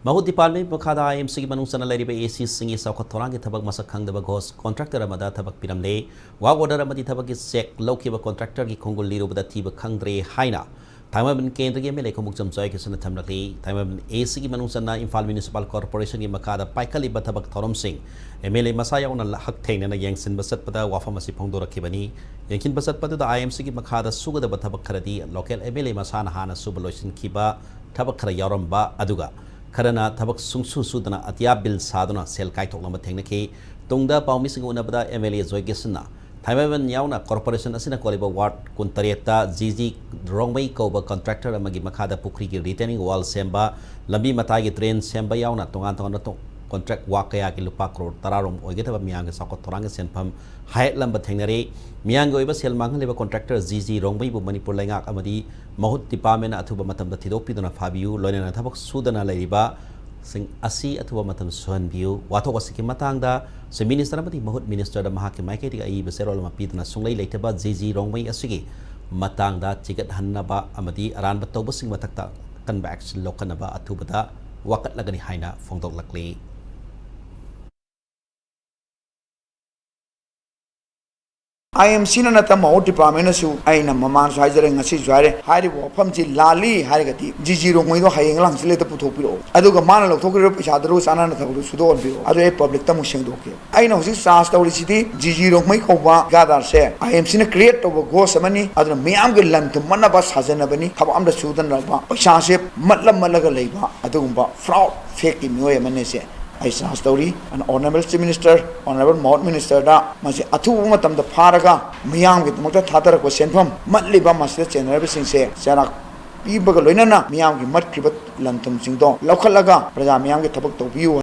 Mahut Department Makada IMC Manusana Lariba AC Singi Saukotorang Tabak Masakang the Bagos, contractor Amada Tabak Piramle, Wagoda Ramadi Tabak is Sek, Lokiba contractor Gikongo Lido with the Tiba Kangre Haina. Time of Kendri Melekomukam Zoikis and Tamaki, time of AC Manusana Infal Municipal Corporation in Makada, Paikali Batabak Torom Singh, Emile Masaya on a Haktain and a Yansin Basat Pada, Wafamasi Pondora Kibani, Yankin Basat Pada, the IMC Makada Suga the Batabak Karadi, local Emile Masana Hana Subalosin Kiba, Tabakara Yoramba Aduga. Karena tabak sungsu sudana atia bil sadana sel kai tok lama tekniki tungda paumi singu unabada MLA Zoigesna Taiwan yauna corporation asina koliba ward kuntarieta GG Rongmei koba contractor amagi makada pukri ki retaining wall semba lambi matai ki train semba yauna tongan to contract wakaya ki lupa crore tararom oigeta miang sakot torang senpam hai lamba thengnare miang oiba sel manghang leba contractor GG Rongmei bu Manipur laingak amadi Mahut Department athuba matam da thidopi dona phabiu loina thabak sudana laiba sing asi athuba matam suhan biu wathok asiki matang da se minister amati Mahut minister da mahaki maike ti ai beserol ma pidna sunglai leitaba GG Rongmei asigi matang da chigat hannaba amadi aran ba toba sing matakta convex lokanaba athuba da wakat lagani haina phongdok lakli IMC na natam Mahut Department su aina maman su haijare ngasi jware hari wo famji lali hari gati GG Rongmei do hayeng lang sile ta puthok piro aduga mana lok thokre paisa daru sana na thakru sudo on piro adu e public ta museng do ke aina hosi sas tawri sidi GG Rongmei ko ba gadar se IMC na create to go samani adu miyam ge lan to manna ba sajana bani thab am da sudan ra ba paisa se matlam malaga leiba adugumba fraud fake ki moye mane se I saw story an honorable chief minister, honorable Mahut minister da masi athu matam da pharaga miyam ge mata thatar ko senfam matliba masle general sing se sara pi baga loina na miyam ge mat kribat lantam sing do lokhalaga praja miyam ge thabak to biu